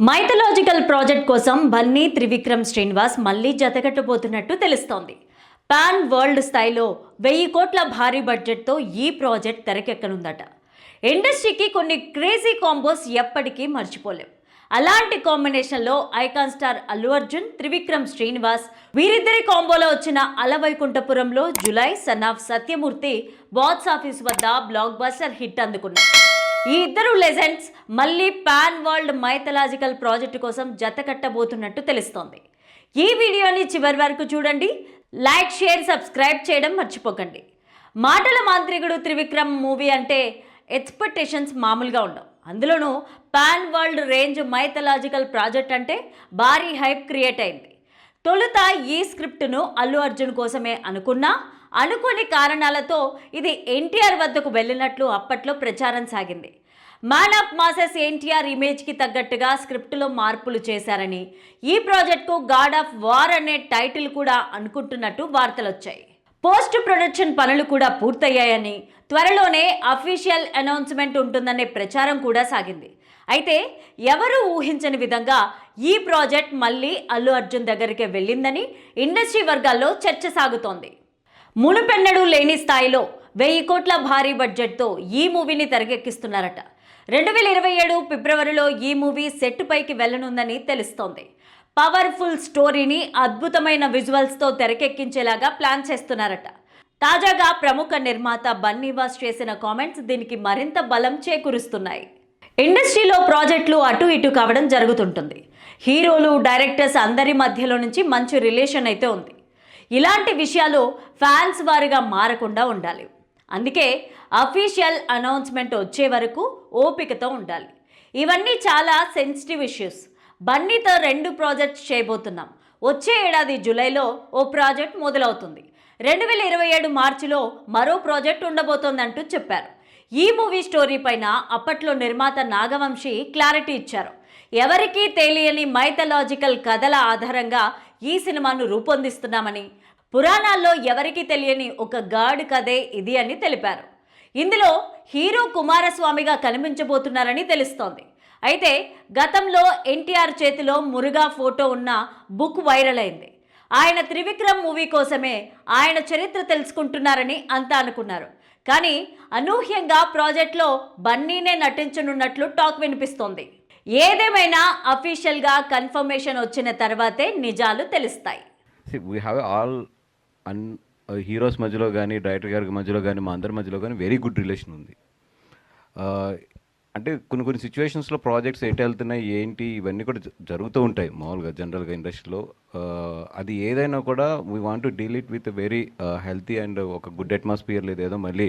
Mythological project కోసం బన్నీ త్రివిక్రమ్ శ్రీనివాస్ మళ్ళీ జతకట్టబోతున్నట్టు తెలుస్తోంది. పాన్ వరల్డ్ స్థాయిలో 1000 కోట్ల భారీ బడ్జెట్తో ఈ ప్రాజెక్ట్ తెరకెక్కనుందట. ఇండస్ట్రీకి కొన్ని క్రేజీ కాంబోస్ ఎప్పటికీ మర్చిపోలేం. అలాంటి కాంబినేషన్లో ఐకాన్ స్టార్ అల్లు అర్జున్, త్రివిక్రమ్ శ్రీనివాస్ వీరిద్దరి కాంబోలో వచ్చిన Ala Vaikunthapurramuloo Julayi son of Satyamurthy box office వద్ద బ్లాక్ బస్టర్ హిట్ అందుకున్నారు. ఈ ఇద్దరు లెజెండ్స్ మళ్ళీ పాన్ వరల్డ్ మైథలాజికల్ ప్రాజెక్టు కోసం జత కట్టబోతున్నట్టు తెలుస్తోంది. ఈ వీడియోని చివరి వరకు చూడండి. లైక్, షేర్, సబ్స్క్రైబ్ చేయడం మర్చిపోకండి. మాటల మాంత్రికుడు త్రివిక్రమ్ మూవీ అంటే ఎక్స్పెక్టేషన్స్ మామూలుగా ఉండవు. అందులోనూ pan world range mythological project అంటే భారీ హైప్ క్రియేట్ అయింది. తొలుత ఈ స్క్రిప్ట్ను అల్లు అర్జున్ కోసమే అనుకోని కారణాలతో ఇది ఎన్టీఆర్ వద్దకు వెళ్ళినట్లు అప్పట్లో ప్రచారం సాగింది. మ్యాన్ ఆఫ్ మాసెస్ ఎన్టీఆర్ ఇమేజ్కి తగ్గట్టుగా స్క్రిప్టులో మార్పులు చేశారని, ఈ ప్రాజెక్టుకు గాడ్ ఆఫ్ వార్ అనే టైటిల్ కూడా అనుకుంటున్నట్టు వార్తలు వచ్చాయి. పోస్ట్ ప్రొడక్షన్ పనులు కూడా పూర్తయ్యాయని, త్వరలోనే అఫీషియల్ అనౌన్స్మెంట్ ఉంటుందనే ప్రచారం కూడా సాగింది. అయితే ఎవరూ ఊహించని విధంగా ఈ ప్రాజెక్ట్ మళ్ళీ అల్లు అర్జున్ దగ్గరికి వెళ్ళిందని ఇండస్ట్రీ వర్గాల్లో చర్చ సాగుతోంది. మునుపెన్నడూ లేని స్థాయిలో 1000 కోట్ల భారీ బడ్జెట్తో ఈ మూవీని తెరకెక్కిస్తున్నారట. 2027 ఫిబ్రవరిలో ఈ మూవీ సెట్ పైకి వెళ్లనుందని తెలుస్తోంది. పవర్ఫుల్ స్టోరీని అద్భుతమైన విజువల్స్తో తెరకెక్కించేలాగా ప్లాన్ చేస్తున్నారట. తాజాగా ప్రముఖ నిర్మాత బన్నీవాస్ చేసిన కామెంట్స్ దీనికి మరింత బలం చేకూరుస్తున్నాయి. ఇండస్ట్రీలో ప్రాజెక్టులు అటు ఇటు కావడం జరుగుతుంటుంది. హీరోలు, డైరెక్టర్స్ అందరి మధ్యలో నుంచి మంచి రిలేషన్ అయితే ఉంది. ఇలాంటి విషయాలు ఫ్యాన్స్ వారిగా మారకుండా ఉండాలి. అందుకే అఫీషియల్ అనౌన్స్మెంట్ వచ్చే వరకు ఓపికతో ఉండాలి. ఇవన్నీ చాలా సెన్సిటివ్ ఇష్యూస్. బన్నీతో 2 ప్రాజెక్ట్స్ చేయబోతున్నాం. వచ్చే ఏడాది జూలైలో ఓ ప్రాజెక్ట్ మొదలవుతుంది. 2027 మార్చిలో మరో ప్రాజెక్ట్ ఉండబోతోందంటూ చెప్పారు. ఈ మూవీ స్టోరీ పైన అప్పట్లో నిర్మాత నాగవంశీ క్లారిటీ ఇచ్చారు. ఎవరికీ తెలియని మైథలాజికల్ కథల ఆధారంగా ఈ సినిమాను రూపొందిస్తున్నామని, పురాణాల్లో ఎవరికీ తెలియని ఒక గాడ్ కథే ఇది అని తెలిపారు. ఇందులో హీరో కుమారస్వామిగా కనిపించబోతున్నారని తెలుస్తోంది. అయితే గతంలో ఎన్టీఆర్ చేతిలో మురుగా ఫోటో ఉన్న బుక్ వైరల్ అయింది. ఆయన త్రివిక్రమ్ మూవీ కోసమే ఆయన చరిత్ర తెలుసుకుంటున్నారని అంతా అనుకున్నారు. కానీ అనూహ్యంగా ప్రాజెక్ట్లో బన్నీనే నటించనున్నట్లు టాక్ వినిపిస్తోంది. ఏదేమైనా అఫీషియల్గా కన్ఫర్మేషన్ వచ్చిన తర్వాతే నిజాలు తెలుస్తాయి. వీ హ్యావ్ ఆల్ హీరోస్ మధ్యలో కానీ, డైరెక్టర్ గారి మధ్యలో కానీ, మా అందరి మధ్యలో కానీ వెరీ గుడ్ రిలేషన్ ఉంది. అంటే కొన్ని సిచ్యువేషన్స్లో ప్రాజెక్ట్స్ ఎటు వెళ్తున్నాయి ఏంటి ఇవన్నీ కూడా జరుగుతూ ఉంటాయి మామూలుగా జనరల్గా ఇండస్ట్రీలో. అది ఏదైనా కూడా we want to deal it with very healthy and ఒక గుడ్ అట్మాస్ఫియర్. లేదేదో మళ్ళీ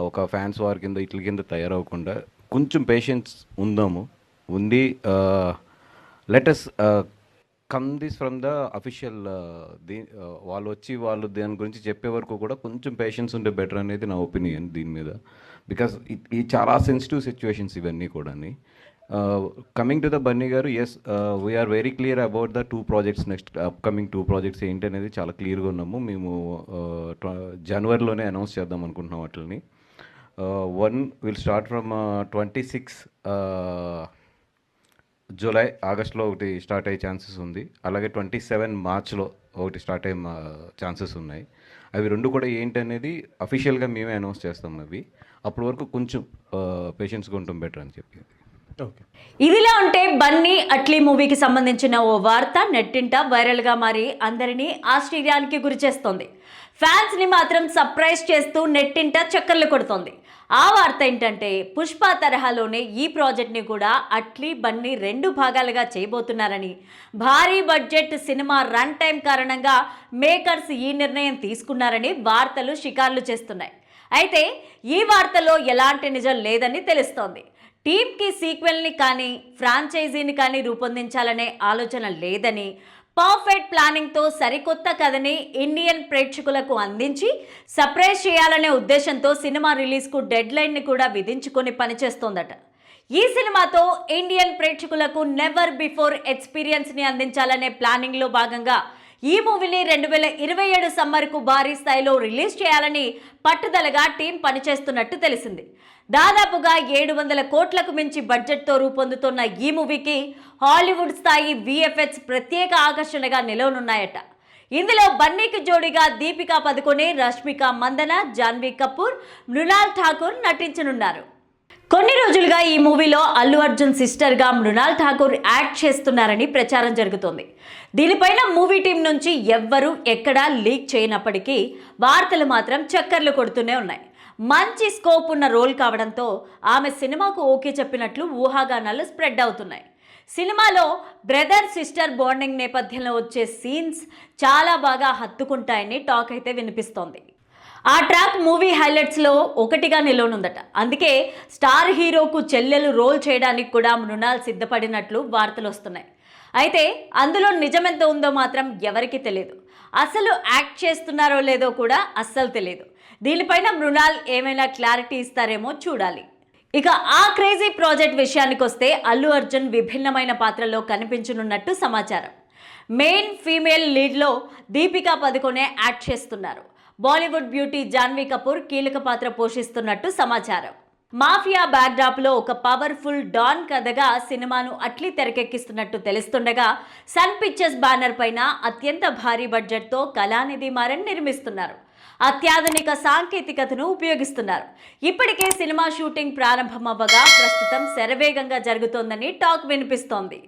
ఒక ఫ్యాన్స్ వార్ కింద ఇట్ల కింద తయారవకుండా కొంచెం పేషెన్స్ ఉంది. Let's come this from the official వాళ్ళు దాని గురించి చెప్పే వరకు కూడా కొంచెం పేషెన్స్ ఉంటే బెటర్ అనేది నా ఒపీనియన్ దీని మీద. బికాస్ ఈ చాలా సెన్సిటివ్ సిచ్యువేషన్స్ ఇవన్నీ కూడా. కమింగ్ టు ద బన్నీ గారు, yes we're very clear about the 2 projects, next upcoming 2 projects ఏంటి అనేది చాలా క్లియర్గా ఉన్నాము. మేము జనవరిలోనే అనౌన్స్ చేద్దాం అనుకుంటున్నాం వాటిని. 1 విల్ స్టార్ట్ ఫ్రమ్ 26 జూలై, ఆగస్ట్లో ఒకటి స్టార్ట్ అయ్యే ఛాన్సెస్ ఉంది. అలాగే 27 మార్చ్లో ఒకటి స్టార్ట్ అయ్యే ఛాన్సెస్ ఉన్నాయి. అవి 2 కూడా ఏంటి అనేది అఫీషియల్గా మేమే అనౌన్స్ చేస్తాం. అవి అప్పటి వరకు కొంచెం పేషెన్స్గా ఉంటాం బెటర్ అని చెప్పి. ఇదిలా ఉంటే బన్నీ అట్లీ మూవీకి సంబంధించిన ఓ వార్త నెట్టింట వైరల్గా మారి అందరినీ ఆశ్చర్యానికి గురిచేస్తోంది. ఫ్యాన్స్ని మాత్రం సర్ప్రైజ్ చేస్తూ నెట్టింట చక్కర్లు కొడుతోంది. ఆ వార్త ఏంటంటే, పుష్ప తరహాలోనే ఈ ప్రాజెక్ట్ని కూడా అట్లీ, బన్నీ 2 భాగాలుగా చేయబోతున్నారని, భారీ బడ్జెట్ సినిమా రన్ టైం కారణంగా మేకర్స్ ఈ నిర్ణయం తీసుకున్నారని వార్తలు షికార్లు చేస్తున్నాయి. అయితే ఈ వార్తలో ఎలాంటి నిజం లేదని తెలుస్తోంది. టీమ్కి సీక్వెల్ని కానీ, ఫ్రాంచైజీని కానీ రూపొందించాలనే ఆలోచన లేదని, పర్ఫెక్ట్ ప్లానింగ్తో సరికొత్త కథని ఇండియన్ ప్రేక్షకులకు అందించి సర్ప్రైజ్ చేయాలనే ఉద్దేశంతో సినిమా రిలీజ్కు డెడ్ లైన్ని కూడా విధించుకొని పనిచేస్తోందట. ఈ సినిమాతో ఇండియన్ ప్రేక్షకులకు నెవర్ బిఫోర్ ఎక్స్పీరియన్స్ని అందించాలనే ప్లానింగ్లో భాగంగా ఈ మూవీని 2027 సమ్మర్కు భారీ స్థాయిలో రిలీజ్ చేయాలని పట్టుదలగా టీం పనిచేస్తున్నట్టు తెలిసింది. దాదాపుగా 700 కోట్లకు మించి బడ్జెట్తో రూపొందుతున్న ఈ మూవీకి హాలీవుడ్ స్థాయి విఎఫ్ఎక్స్ ప్రత్యేక ఆకర్షణగా నిలవనున్నాయట. ఇందులో బన్నీకి జోడీగా దీపికా పదుకొనే, రష్మిక మందన, జాన్వీ కపూర్, మృణాల్ ఠాకూర్ నటించనున్నారు. కొన్ని రోజులుగా ఈ మూవీలో అల్లు అర్జున్ సిస్టర్గా మృణాల్ ఠాకూర్ యాక్ట్ చేస్తున్నారని ప్రచారం జరుగుతోంది. దీనిపైన మూవీ టీం నుంచి ఎవ్వరూ ఎక్కడా లీక్ చేయనప్పటికీ వార్తలు మాత్రం చక్కర్లు కొడుతూనే ఉన్నాయి. మంచి స్కోప్ ఉన్న రోల్ కావడంతో ఆమె సినిమాకు ఓకే చెప్పినట్లు ఊహాగానాలు స్ప్రెడ్ అవుతున్నాయి. సినిమాలో బ్రదర్ సిస్టర్ బాండింగ్ నేపథ్యంలో వచ్చే సీన్స్ చాలా బాగా హత్తుకుంటాయని టాక్ అయితే వినిపిస్తోంది. ఆ ట్రాక్ మూవీ హైలైట్స్లో ఒకటిగా నిలవనుందట. అందుకే స్టార్ హీరోకు చెల్లెలు రోల్ చేయడానికి కూడా మృణాల్ సిద్ధపడినట్లు వార్తలు వస్తున్నాయి. అయితే అందులో నిజమెంత ఉందో మాత్రం ఎవరికీ తెలియదు. అసలు యాక్ట్ చేస్తున్నారో లేదో కూడా అస్సలు తెలియదు. దీనిపైన మృణాల్ ఏమైనా క్లారిటీ ఇస్తారేమో చూడాలి. ఇక ఆ క్రేజీ ప్రాజెక్ట్ విషయానికి వస్తే అల్లు అర్జున్ విభిన్నమైన పాత్రలో కనిపించనున్నట్టు సమాచారం. మెయిన్ ఫీమేల్ లీడ్లో దీపికా పదుకొనే యాక్ట్ చేస్తున్నారు. బాలీవుడ్ బ్యూటీ జాన్వీ కపూర్ కీలక పాత్ర పోషిస్తున్నట్టు సమాచారం. మాఫియా బ్యాక్డ్రాప్లో ఒక పవర్ఫుల్ డాన్ కథగా సినిమాను అట్లీ తెరకెక్కిస్తున్నట్టు తెలుస్తుండగా సన్ పిక్చర్స్ బ్యానర్ పైన అత్యంత భారీ బడ్జెట్తో కళానిధి మారన్ నిర్మిస్తున్నారు. అత్యాధునిక సాంకేతికతను ఉపయోగిస్తున్నారు. ఇప్పటికే సినిమా షూటింగ్ ప్రారంభమవ్వగా ప్రస్తుతం శరవేగంగా జరుగుతోందని టాక్ వినిపిస్తోంది.